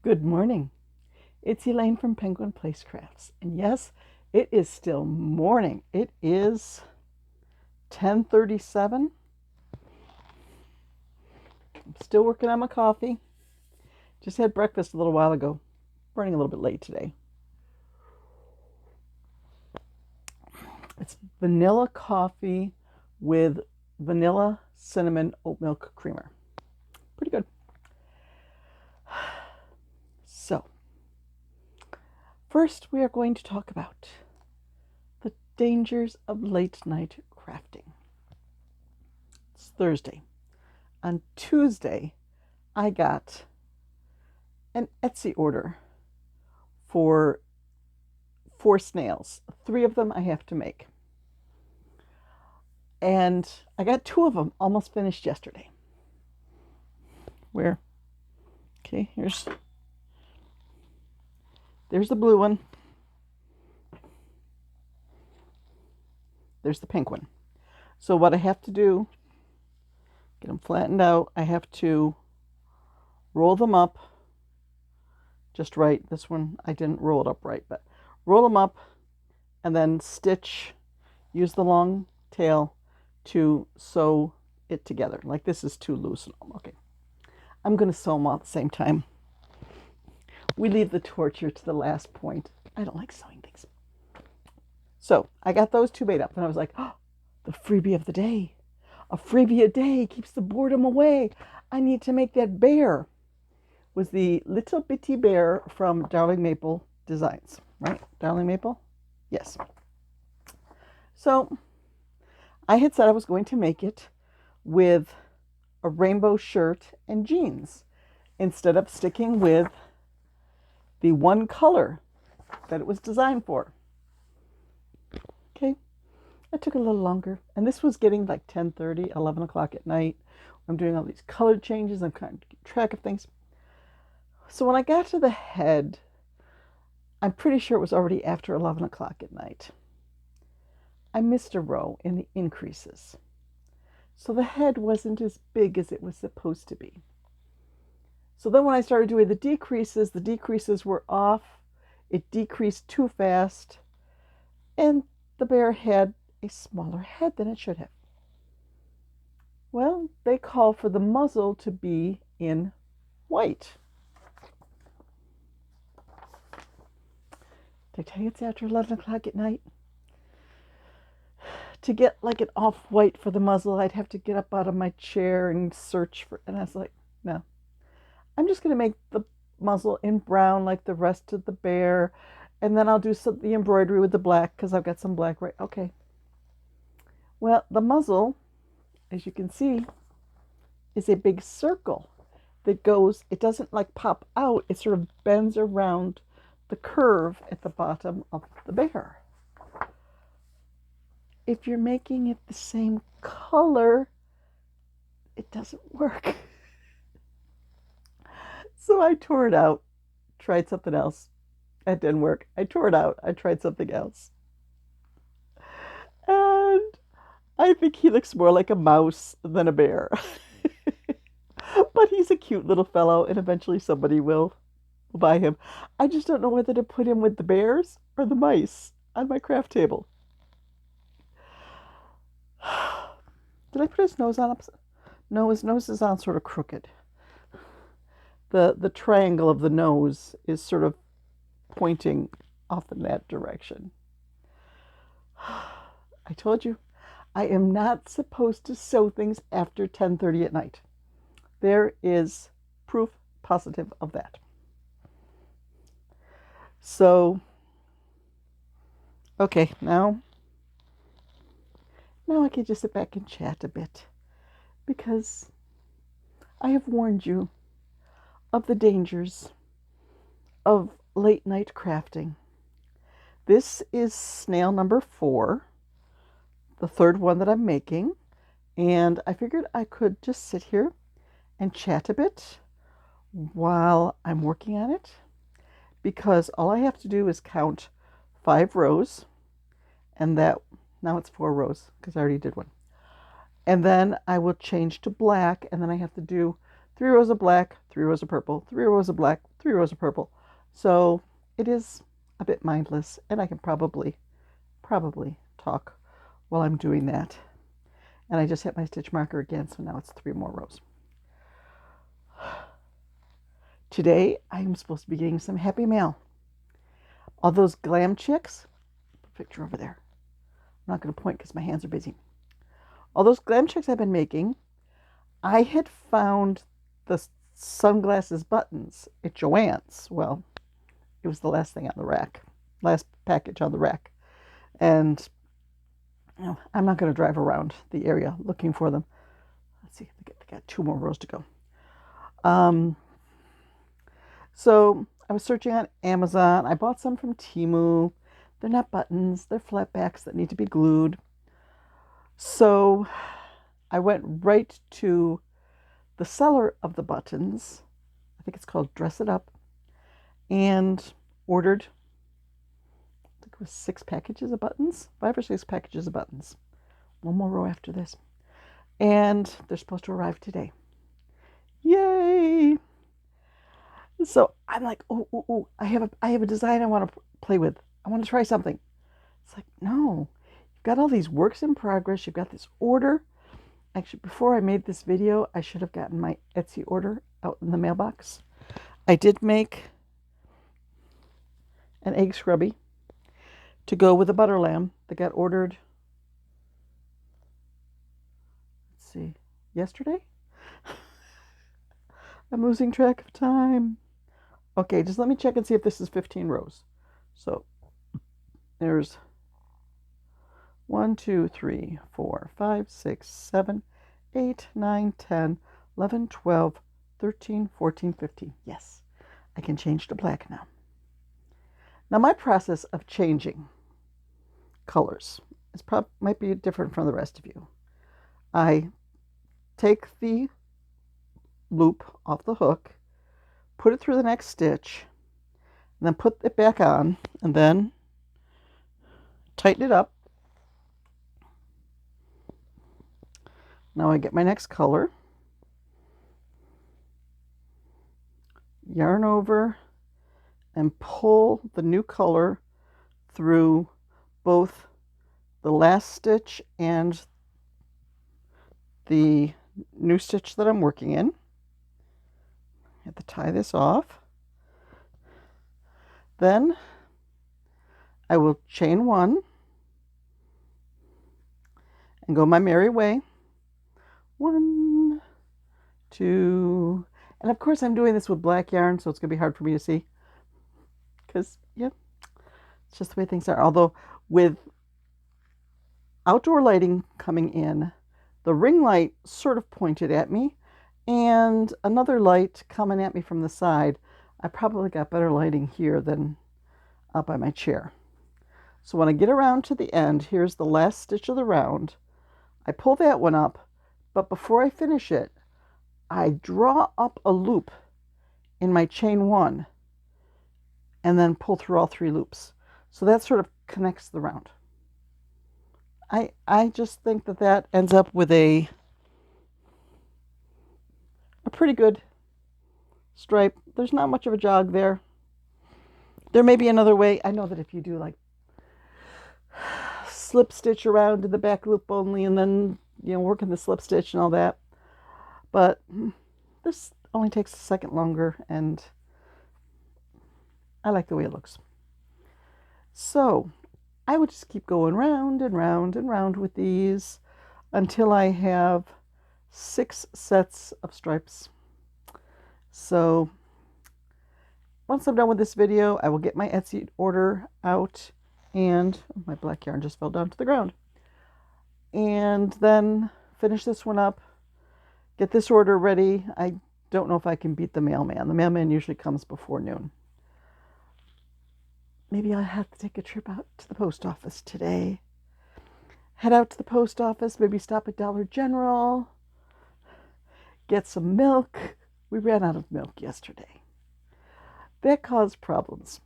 Good morning. It's Elaine from Penguin Place Crafts. And yes, it is still morning. It is 10:37. I'm still working on my coffee. Just had breakfast a little while ago. Running a little bit late today. It's vanilla coffee with vanilla cinnamon oat milk creamer. Pretty good. So, first we are going to talk about the dangers of late night crafting. It's Thursday. On Tuesday, I got an Etsy order for 4 snails. 3 of them I have to make. And I got 2 of them almost finished yesterday. Where? Okay, there's the blue one. There's the pink one. So what I have to do, get them flattened out, I have to roll them up just right. This one, I didn't roll it up right, but roll them up and then use the long tail to sew it together. Like this is too loose. Okay. I'm going to sew them all at the same time. We leave the torture to the last point. I don't like sewing things. So I got those 2 made up, and I was like, oh, the freebie of the day. A freebie a day keeps the boredom away. I need to make that bear. Was the little bitty bear from Darling Maple Designs, right? Darling Maple? Yes. So I had said I was going to make it with a rainbow shirt and jeans instead of sticking with the one color that it was designed for. Okay, it took a little longer, and this was getting like 10:30, 11 o'clock at night. I'm doing all these color changes. I'm trying to keep track of things. So when I got to the head, I'm pretty sure it was already after 11 o'clock at night. I missed a row in the increases. So the head wasn't as big as it was supposed to be. So then when I started doing the decreases were off. It decreased too fast, and the bear had a smaller head than it should have. Well, they call for the muzzle to be in white. Did I tell you it's after 11 o'clock at night? To get like an off-white for the muzzle, I'd have to get up out of my chair and search for, and I was like, no. I'm just going to make the muzzle in brown like the rest of the bear, and then I'll do the embroidery with the black because I've got some black right. Okay. Well, the muzzle, as you can see, is a big circle that goes, it doesn't like pop out, it sort of bends around the curve at the bottom of the bear. If you're making it the same color, it doesn't work. So I tore it out, tried something else. That didn't work. I tore it out. I tried something else. And I think he looks more like a mouse than a bear. But he's a cute little fellow, and eventually somebody will buy him. I just don't know whether to put him with the bears or the mice on my craft table. Did I put his nose on? No, his nose is on sort of crooked. The triangle of the nose is sort of pointing off in that direction. I told you, I am not supposed to sew things after 10:30 at night. There is proof positive of that. So, okay, now I can just sit back and chat a bit because I have warned you of the dangers of late night crafting. This is snail number 4, the third one that I'm making, and I figured I could just sit here and chat a bit while I'm working on it, because all I have to do is count 5 rows, and that, now it's 4 rows because I already did one. And then I will change to black, and then I have to do 3 rows of black, 3 rows of purple, 3 rows of black, 3 rows of purple. So it is a bit mindless, and I can probably talk while I'm doing that. And I just hit my stitch marker again, so now it's 3 more rows. Today, I am supposed to be getting some happy mail. All those glam chicks, picture over there. I'm not going to point because my hands are busy. All those glam chicks I've been making, I had found the sunglasses buttons at Joann's. Well, it was the last thing on the rack, last package on the rack. And I'm not going to drive around the area looking for them. Let's see, they got 2 more rows to go. So I was searching on Amazon. I bought some from Temu. They're not buttons. They're flat backs that need to be glued. So I went right to the seller of the buttons. I think it's called Dress It Up. And ordered, I think it was 6 packages of buttons. 5 or 6 packages of buttons. 1 more row after this. And they're supposed to arrive today. Yay! So I'm like, oh, I have a design I want to play with. I want to try something. It's like, no, you've got all these works in progress. You've got this order. Actually, before I made this video, I should have gotten my Etsy order out in the mailbox. I did make an egg scrubby to go with a butter lamb that got ordered, let's see, yesterday? I'm losing track of time. Okay, just let me check and see if this is 15 rows. So there's 1, 2, 3, 4, 5, 6, 7, 8, 9, 10, 11, 12, 13, 14, 15. Yes, I can change to black now. Now my process of changing colors might be different from the rest of you. I take the loop off the hook, put it through the next stitch, and then put it back on, and then tighten it up. Now I get my next color, yarn over, and pull the new color through both the last stitch and the new stitch that I'm working in. I have to tie this off. Then I will chain 1 and go my merry way. 1, 2, and of course I'm doing this with black yarn, so it's going to be hard for me to see because, yeah, it's just the way things are. Although with outdoor lighting coming in, the ring light sort of pointed at me, and another light coming at me from the side. I probably got better lighting here than up by my chair. So when I get around to the end, here's the last stitch of the round. I pull that one up, but before I finish it, I draw up a loop in my chain 1 and then pull through all 3 loops. So that sort of connects the round. I just think that ends up with a pretty good stripe. There's not much of a jog there. There may be another way. I know that if you do like slip stitch around to the back loop only and then, working the slip stitch and all that. But this only takes a second longer, and I like the way it looks. So I would just keep going round and round and round with these until I have 6 sets of stripes. So once I'm done with this video, I will get my Etsy order out, and my black yarn just fell down to the ground. And then finish this one up, get this order ready. I don't know if I can beat the mailman. The mailman usually comes before noon. Maybe I'll have to take a trip out to the post office today. Head out to the post office, maybe stop at Dollar General, get some milk. We ran out of milk yesterday. That caused problems.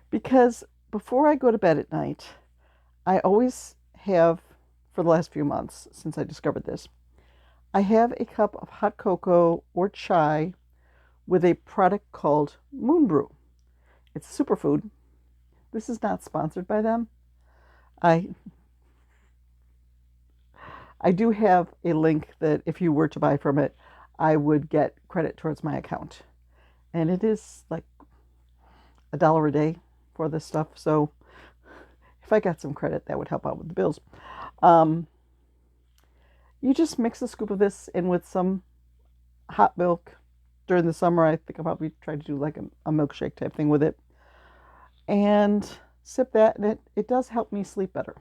Because before I go to bed at night, I always have, for the last few months since I discovered this, I have a cup of hot cocoa or chai with a product called Moon Brew. It's a superfood. This is not sponsored by them. I do have a link that if you were to buy from it, I would get credit towards my account. And it is like $1 a day for this stuff. So if I got some credit, that would help out with the bills. You just mix a scoop of this in with some hot milk. During the summer, I think I'll probably try to do like a milkshake type thing with it. And sip that, and it does help me sleep better.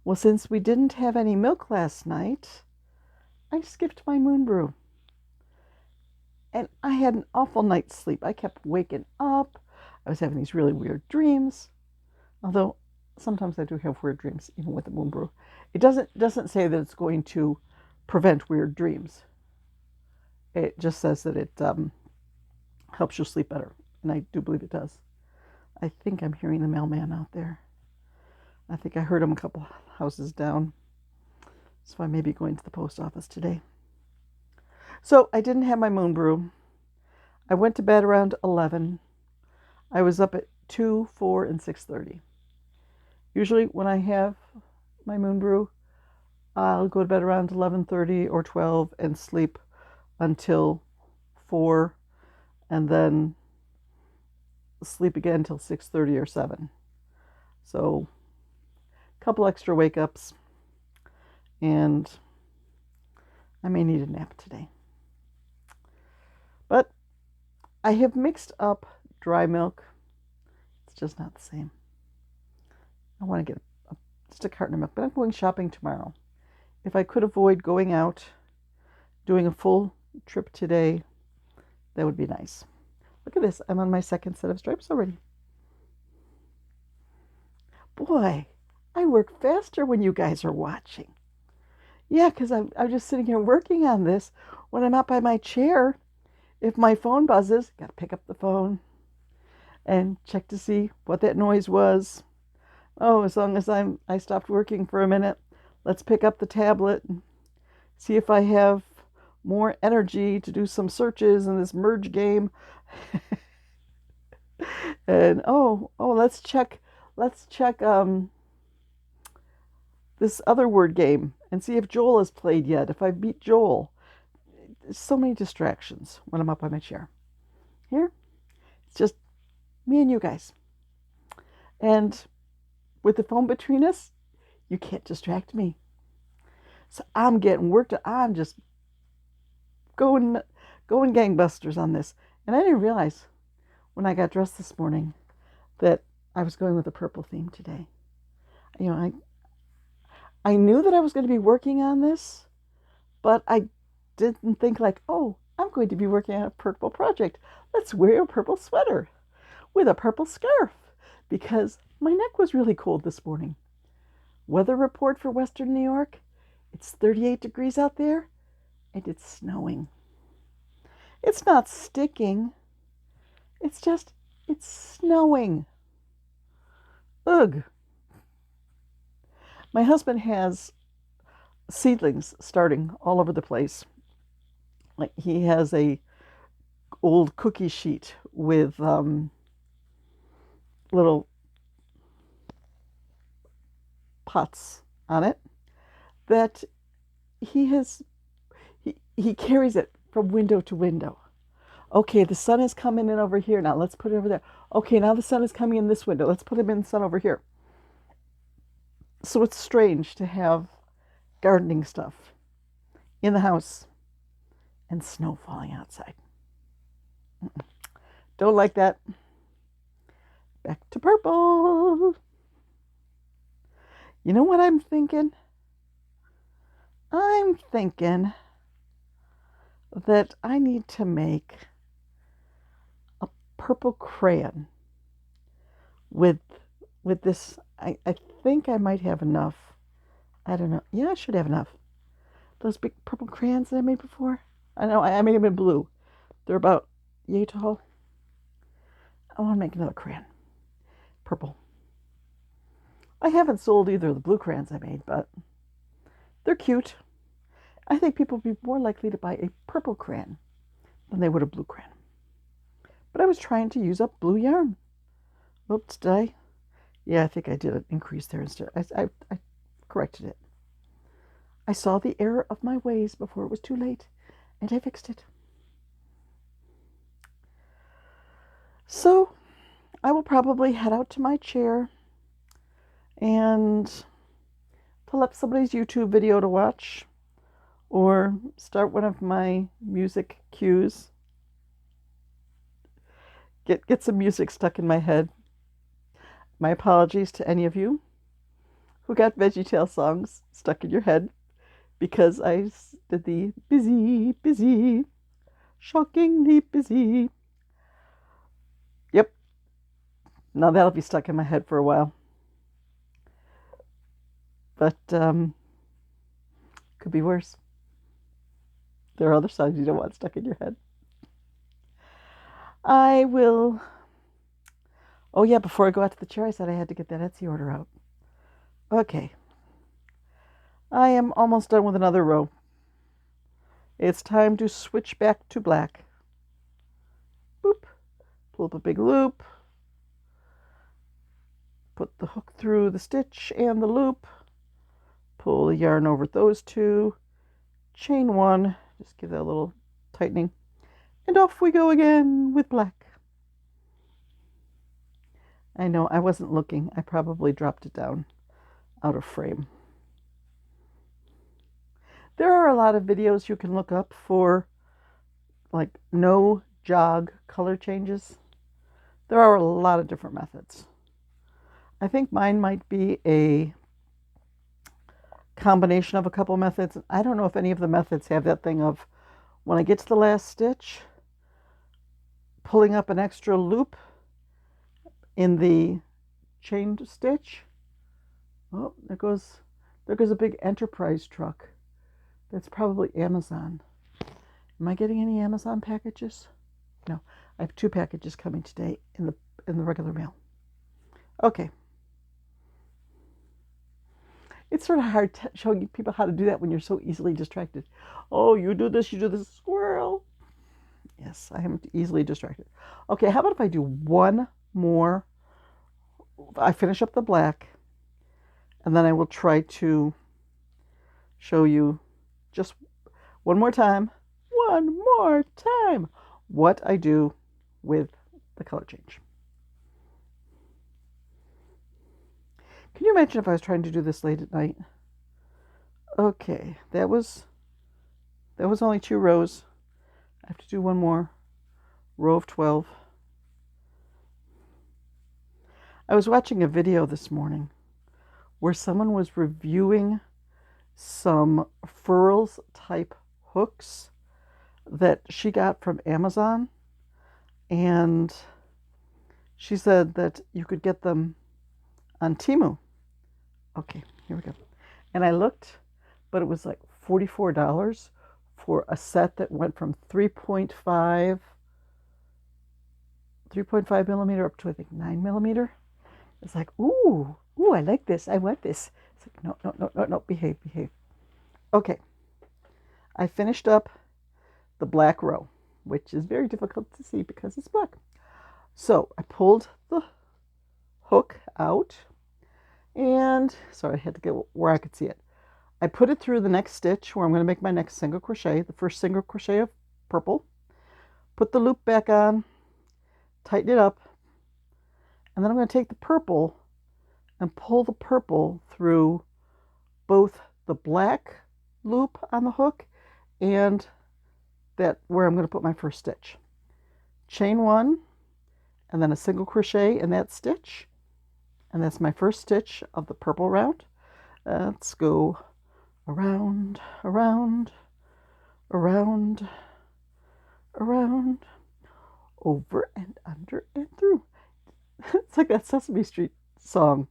Well, since we didn't have any milk last night, I skipped my moon brew. And I had an awful night's sleep. I kept waking up. I was having these really weird dreams. Although sometimes I do have weird dreams, even with the moon brew. It doesn't say that it's going to prevent weird dreams. It just says that it helps you sleep better. And I do believe it does. I think I'm hearing the mailman out there. I think I heard him a couple houses down. So I may be going to the post office today. So I didn't have my moon brew. I went to bed around 11. I was up at 2, 4, and 6:30. Usually when I have my moon brew, I'll go to bed around 11:30 or 12 and sleep until 4, and then sleep again until 6:30 or 7. So a couple extra wake ups, and I may need a nap today. But I have mixed up dry milk. It's just not the same. I want to get just a carton of milk, but I'm going shopping tomorrow. If I could avoid going out, doing a full trip today, that would be nice. Look at this. I'm on my second set of stripes already. Boy, I work faster when you guys are watching. Yeah, because I'm just sitting here working on this. When I'm up by my chair, if my phone buzzes, got to pick up the phone and check to see what that noise was. Oh, as long as I stopped working for a minute, let's pick up the tablet and see if I have more energy to do some searches in this merge game. And let's check this other word game and see if Joel has played yet, if I beat Joel. There's so many distractions when I'm up by my chair. Here, it's just me and you guys. And with the phone between us, you can't distract me. So I'm getting worked. I'm just going gangbusters on this. And I didn't realize when I got dressed this morning that I was going with a purple theme today. You know, I knew that I was going to be working on this, but I didn't think like, oh, I'm going to be working on a purple project. Let's wear a purple sweater with a purple scarf, because my neck was really cold this morning. Weather report for Western New York, it's 38 degrees out there, and it's snowing. It's not sticking. It's snowing. Ugh. My husband has seedlings starting all over the place. Like he has a old cookie sheet with little pots on it that he carries it from window to window. Okay, the sun is coming in over here. Now let's put it over there. Okay, now the sun is coming in this window. Let's put him in the sun over here. So it's strange to have gardening stuff in the house and snow falling outside. Don't like that. Back to purple. You know what I'm thinking? I'm thinking that I need to make a purple crayon with this. I think I might have enough. I don't know. Yeah, I should have enough. Those big purple crayons that I made before. I know I made them in blue. They're about yay tall. I want to make another crayon. Purple. I haven't sold either of the blue crayons I made, but they're cute. I think people would be more likely to buy a purple crayon than they would a blue crayon. But I was trying to use up blue yarn. Oops, did I? Yeah, I think I did an increase there instead. I corrected it. I saw the error of my ways before it was too late, and I fixed it. So I will probably head out to my chair and pull up somebody's YouTube video to watch, or start one of my music cues. Get some music stuck in my head. My apologies to any of you who got VeggieTale songs stuck in your head because I did the busy, busy, shockingly busy. Yep. Now that'll be stuck in my head for a while. But could be worse. There are other songs you don't want stuck in your head. I will... Oh yeah, before I go out to the chair, I said I had to get that Etsy order out. Okay. I am almost done with another row. It's time to switch back to black. Boop. Pull up a big loop. Put the hook through the stitch and the loop. Pull the yarn over those two. Chain one. Just give that a little tightening. And off we go again with black. I know, I wasn't looking. I probably dropped it down out of frame. There are a lot of videos you can look up for like no jog color changes. There are a lot of different methods. I think mine might be a combination of a couple methods. I don't know if any of the methods have that thing of when I get to the last stitch, pulling up an extra loop in the chained stitch. Oh, there goes a big Enterprise truck. That's probably Amazon. Am I getting any Amazon packages? No, I have 2 packages coming today in the regular mail. Okay. It's sort of hard showing people how to do that when you're so easily distracted. Oh, you do this, squirrel. Yes, I am easily distracted. Okay, how about if I do one more? I finish up the black, and then I will try to show you just one more time, what I do with the color change. Can you imagine if I was trying to do this late at night? Okay, that was only 2 rows. I have to do one more row of 12. I was watching a video this morning where someone was reviewing some furls type hooks that she got from Amazon, and she said that you could get them on Temu. Okay, here we go. And I looked, but it was like $44 for a set that went from 3.5 millimeter up to I think 9 millimeter. It's like, ooh, I like this. I want this. It's like, no, behave. Okay, I finished up the black row, which is very difficult to see because it's black. So I pulled the hook out, and sorry, I had to get where I could see it. I put it through the next stitch where I'm going to make my next single crochet, the first single crochet of purple. Put the loop back on, tighten it up, and then I'm going to take the purple and pull the purple through both the black loop on the hook and that where I'm going to put my first stitch. Chain 1 and then a single crochet in that stitch, and that's my first stitch of the purple round. Let's go around, over and under and through. It's like that Sesame Street song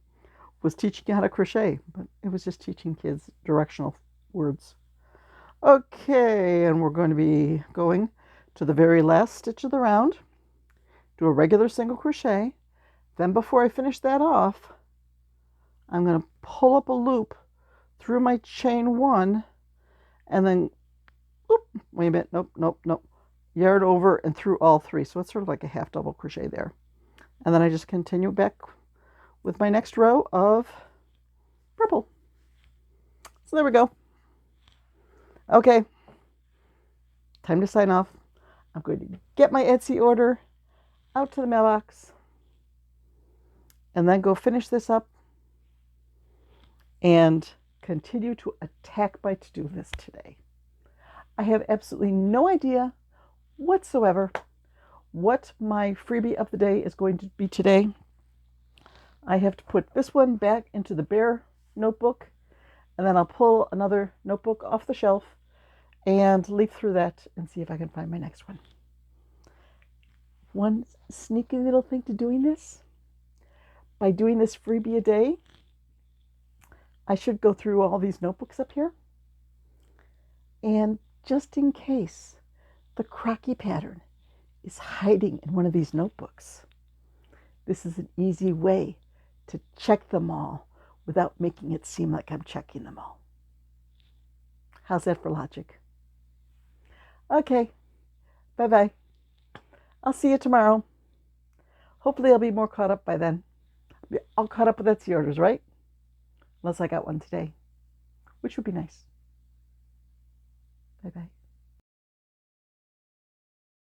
was teaching you how to crochet, but it was just teaching kids directional words. Okay, and we're going to be going to the very last stitch of the round, do a regular single crochet. Then before I finish that off, I'm going to pull up a loop through my chain 1 and then, oop, wait a minute, nope, yarn over and through all 3. So it's sort of like a half double crochet there. And then I just continue back with my next row of purple. So there we go. Okay, time to sign off. I'm going to get my Etsy order out to the mailbox and then go finish this up and continue to attack my to-do list today. I have absolutely no idea whatsoever what my freebie of the day is going to be today. I have to put this one back into the bare notebook, and then I'll pull another notebook off the shelf and leaf through that and see if I can find my next one. One sneaky little thing to doing this, by doing this freebie a day, I should go through all these notebooks up here, and just in case the crocky pattern is hiding in one of these notebooks, this is an easy way to check them all without making it seem like I'm checking them all. How's that for logic? Okay, bye-bye. I'll see you tomorrow. Hopefully I'll be more caught up by then. All caught up with Etsy orders, right? Unless I got one today, which would be nice. Bye-bye.